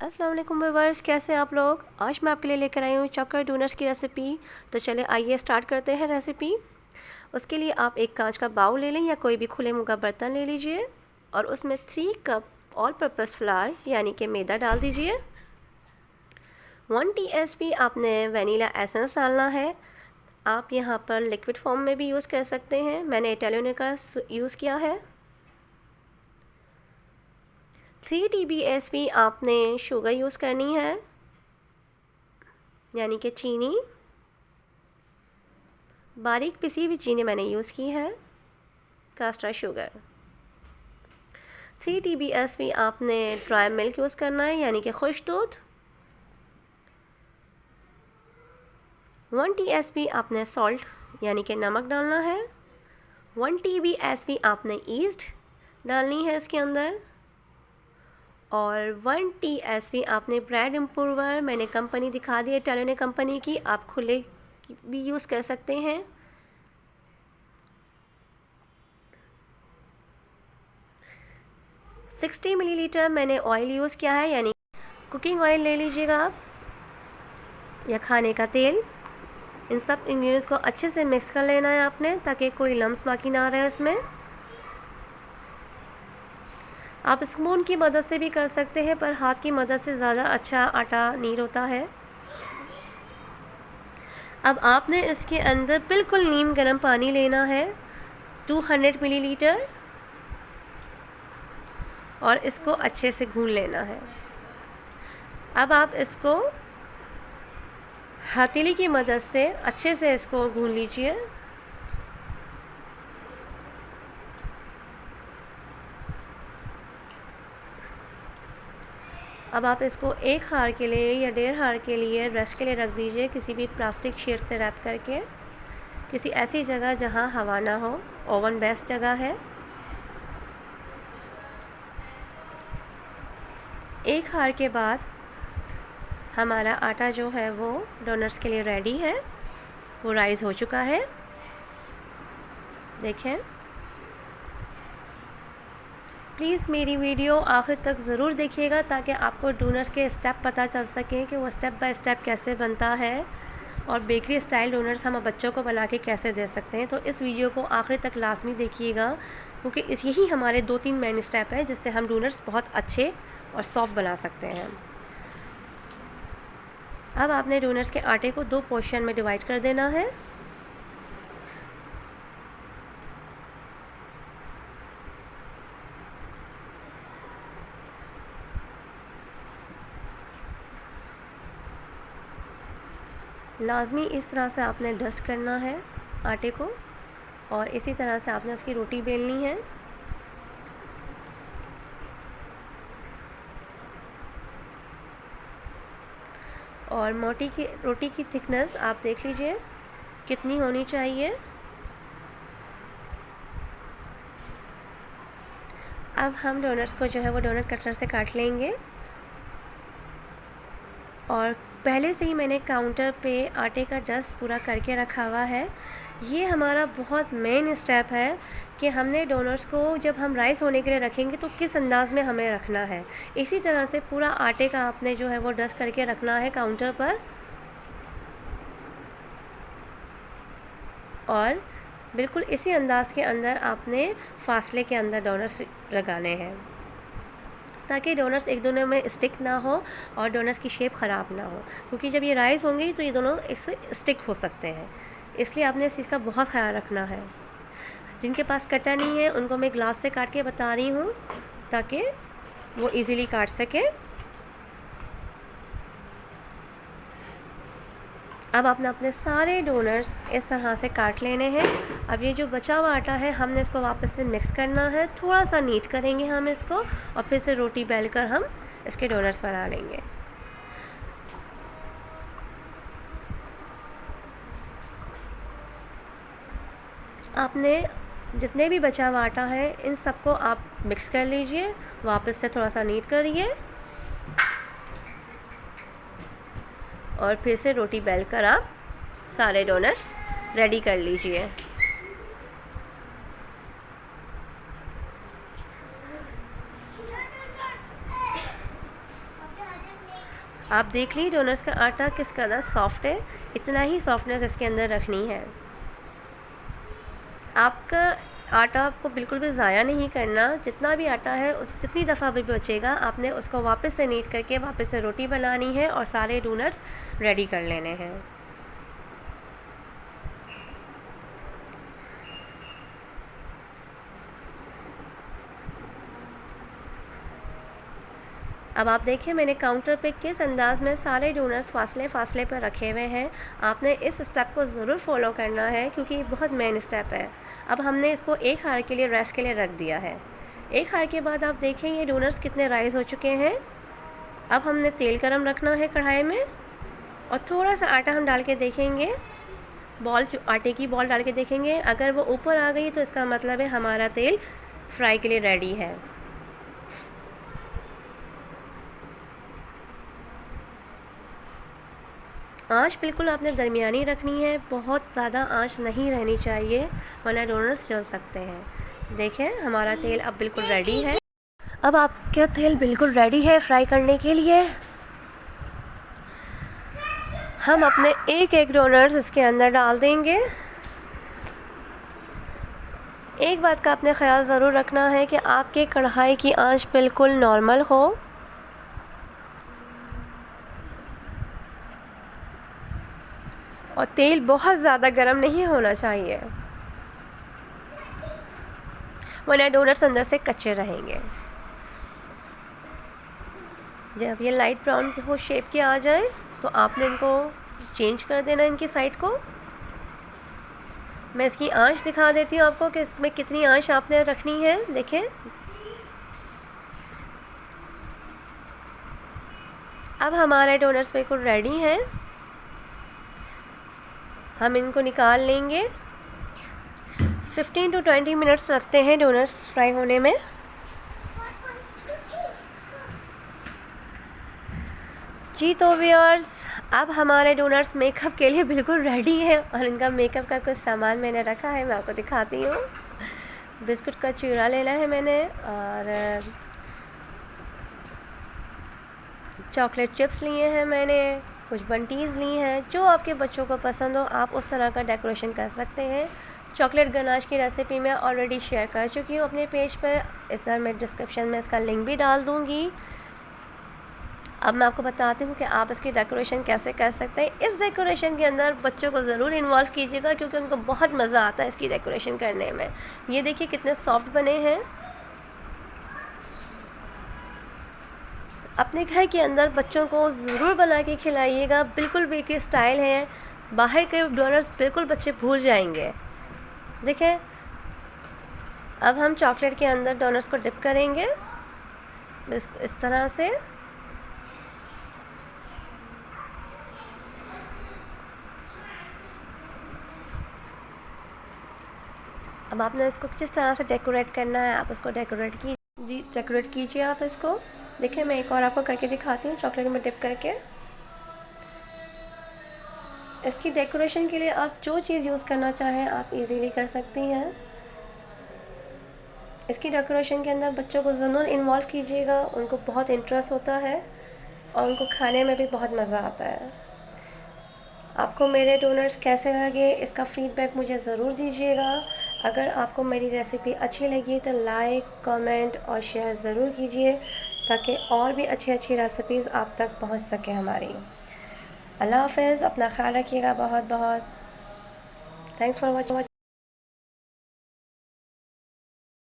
अस्सलाम वालेकुम व्यूअर्स, कैसे हैं आप लोग। आज मैं आपके लिए लेकर आई हूँ चॉकलेट डोनट्स की रेसिपी। तो चले आइए स्टार्ट करते हैं रेसिपी। उसके लिए आप एक कांच का बाउल ले लें या कोई भी खुले मुँह का बर्तन ले लीजिए और उसमें 3 कप ऑल पर्पस फ्लावर यानी कि मैदा डाल दीजिए। 1 टीस्पून आपने वनीला एसेंस डालना है। आप यहाँ पर लिक्विड फॉर्म में भी यूज़ कर सकते हैं, मैंने इटालियनो का यूज़ किया है। 3 TBSP आपने शुगर यूज़ करनी है यानी कि चीनी, बारीक पिसी हुई चीनी मैंने यूज़ की है, कास्टर शुगर। 3 TBSP आपने ड्राई मिल्क यूज़ करना है यानी कि खुश्क दूध। 1 TSP आपने सॉल्ट यानी कि नमक डालना है। 1 TBSP आपने ईस्ट डालनी है इसके अंदर और 1 TSP आपने ब्रेड इम्प्रूवर, मैंने कंपनी दिखा दी है इटालियनो कंपनी की, आप खुले भी यूज़ कर सकते हैं। $60 मिलीलीटर मैंने ऑयल यूज़ किया है यानी कुकिंग ऑयल ले लीजिएगा आप या खाने का तेल। इन सब इंग्रेडिएंट्स को अच्छे से मिक्स कर लेना है आपने ताकि कोई लम्स बाकी ना रहे इसमें। आप स्पून की मदद से भी कर सकते हैं पर हाथ की मदद से ज़्यादा अच्छा आटा नीर होता है। अब आपने इसके अंदर बिल्कुल नीम गर्म पानी लेना है 200 मिलीलीटर और इसको अच्छे से गूंद लेना है। अब आप इसको हथेली की मदद से अच्छे से इसको गूंद लीजिए। अब आप इसको 1 हार के लिए या 1.5 हार के लिए रेस्ट के लिए रख दीजिए, किसी भी प्लास्टिक शीट से रैप करके, किसी ऐसी जगह जहां हवा ना हो। ओवन बेस्ट जगह है। 1 हार के बाद हमारा आटा जो है वो डोनट्स के लिए रेडी है, वो राइज़ हो चुका है। देखें, प्लीज़ मेरी वीडियो आखिर तक ज़रूर देखिएगा ताकि आपको डोनट्स के स्टेप पता चल सकें कि वो स्टेप बाय स्टेप कैसे बनता है और बेकरी स्टाइल डोनट्स हम बच्चों को बना के कैसे दे सकते हैं। तो इस वीडियो को आखिर तक लाजमी देखिएगा क्योंकि यही हमारे 2-3 मेन स्टेप है जिससे हम डोनट्स बहुत अच्छे और सॉफ्ट बना सकते हैं। अब आपने डोनट्स के आटे को 2 पोर्शन में डिवाइड कर देना है। लाजमी इस तरह से आपने डस्ट करना है आटे को और इसी तरह से आपने उसकी रोटी बेलनी है। और रोटी की थिकनेस आप देख लीजिए कितनी होनी चाहिए। अब हम डोनट्स को जो है वो डोनट कटर से काट लेंगे और पहले से ही मैंने काउंटर पे आटे का डस्ट पूरा करके रखा हुआ है। ये हमारा बहुत मेन स्टेप है कि हमने डोनट्स को जब हम राइस होने के लिए रखेंगे तो किस अंदाज़ में हमें रखना है। इसी तरह से पूरा आटे का आपने जो है वो डस्ट करके रखना है काउंटर पर और बिल्कुल इसी अंदाज़ के अंदर आपने फासले के अंदर डोनट्स लगाने हैं ताकि डोनट्स एक दोनों में स्टिक ना हो और डोनट्स की शेप ख़राब ना हो, क्योंकि जब ये राइस होंगे तो ये दोनों इससे स्टिक हो सकते हैं। इसलिए आपने इस चीज़ का बहुत ख्याल रखना है। जिनके पास कटर नहीं है उनको मैं ग्लास से काट के बता रही हूँ ताकि वो इजीली काट सके। अब आपने अपने सारे डोनट्स इस तरह से काट लेने हैं। अब ये जो बचा हुआ आटा है हमने इसको वापस से मिक्स करना है, थोड़ा सा नीट करेंगे हम इसको और फिर से रोटी बेल कर हम इसके डोनट्स बना लेंगे। आपने जितने भी बचा हुआ आटा है इन सबको आप मिक्स कर लीजिए, वापस से थोड़ा सा नीट करिए और फिर से रोटी बेल कर आप सारे डोनट्स रेडी कर लीजिए। आप देख लीजिए डोनट्स का आटा किस कदर सॉफ्ट है, इतना ही सॉफ्टनेस इसके अंदर रखनी है। आपका आटा आपको बिल्कुल भी ज़ाया नहीं करना, जितना भी आटा है उस जितनी दफ़ा भी बचेगा आपने उसको वापस से नीट करके वापस से रोटी बनानी है और सारे डोनट्स रेडी कर लेने हैं। अब आप देखिए मैंने काउंटर पे किस अंदाज में सारे डोनट्स फासले फासले पर रखे हुए हैं। आपने इस स्टेप को ज़रूर फॉलो करना है क्योंकि ये बहुत मेन स्टेप है। अब हमने इसको एक हार के लिए रेस्ट के लिए रख दिया है। एक हार के बाद आप देखें ये डोनट्स कितने राइज़ हो चुके हैं। अब हमने तेल गरम रखना है कढ़ाई में और थोड़ा सा आटा हम डाल के देखेंगे, बॉल आटे की बॉल डाल के देखेंगे। अगर वो ऊपर आ गई तो इसका मतलब है हमारा तेल फ्राई के लिए रेडी है। आँच बिल्कुल आपने दरमियानी रखनी है, बहुत ज़्यादा आँच नहीं रहनी चाहिए वरना डोनट्स जल सकते हैं। देखें हमारा तेल अब बिल्कुल रेडी है। अब आपका तेल बिल्कुल रेडी है फ्राई करने के लिए। हम अपने एक एक डोनट्स इसके अंदर डाल देंगे। एक बात का आपने ख्याल ज़रूर रखना है कि आपके कढ़ाई की आंच बिल्कुल नॉर्मल हो और तेल बहुत ज़्यादा गर्म नहीं होना चाहिए वरना डोनट्स अंदर से कच्चे रहेंगे। जब ये लाइट ब्राउन हो शेप के आ जाए तो आपने इनको चेंज कर देना इनकी साइड को। मैं इसकी आंच दिखा देती हूँ आपको कि इसमें कितनी आंच आपने रखनी है। देखें अब हमारे डोनट्स बिल्कुल रेडी हैं। हम इनको निकाल लेंगे। 15 to 20 मिनट्स लगते हैं डोनट्स फ्राई होने में। जी तो व्यूअर्स अब हमारे डोनट्स मेकअप के लिए बिल्कुल रेडी है और इनका मेकअप का कुछ सामान मैंने रखा है, मैं आपको दिखाती हूँ। बिस्कुट का चूरा लेना है मैंने और चॉकलेट चिप्स लिए हैं मैंने, कुछ बंटीज़ ली हैं। जो आपके बच्चों को पसंद हो आप उस तरह का डेकोरेशन कर सकते हैं। चॉकलेट गनाश की रेसिपी मैं ऑलरेडी शेयर कर चुकी हूँ अपने पेज पर, इस तरह मैं डिस्क्रिप्शन में इसका लिंक भी डाल दूँगी। अब मैं आपको बताती हूँ कि आप इसकी डेकोरेशन कैसे कर सकते हैं। इस डेकोरेशन के अंदर बच्चों को ज़रूर इन्वॉल्व कीजिएगा क्योंकि उनको बहुत मज़ा आता है इसकी डेकोरेशन करने में। ये देखिए कितने सॉफ्ट बने हैं। अपने घर के अंदर बच्चों को ज़रूर बना के खिलाइएगा, बिल्कुल बेकरी स्टाइल है। बाहर के डोनट्स बिल्कुल बच्चे भूल जाएंगे। देखें अब हम चॉकलेट के अंदर डोनट्स को डिप करेंगे इस तरह से। अब आपने इसको जिस तरह से डेकोरेट करना है आप उसको डेकोरेट कीजिए आप इसको। देखिए मैं एक और आपको करके दिखाती हूँ चॉकलेट में डिप करके। इसकी डेकोरेशन के लिए आप जो चीज़ यूज़ करना चाहें आप इजीली कर सकती हैं। इसकी डेकोरेशन के अंदर बच्चों को ज़रूर इन्वॉल्व कीजिएगा, उनको बहुत इंटरेस्ट होता है और उनको खाने में भी बहुत मज़ा आता है। आपको मेरे डोनट्स कैसे लगे इसका फ़ीडबैक मुझे ज़रूर दीजिएगा। अगर आपको मेरी रेसिपी अच्छी लगी तो लाइक, कमेंट और शेयर ज़रूर कीजिए ताकि और भी अच्छी रेसिपीज़ आप तक पहुंच सके हमारी। अल्लाह हाफ़िज़, अपना ख्याल रखिएगा बहुत बहुत। Thanks for watching.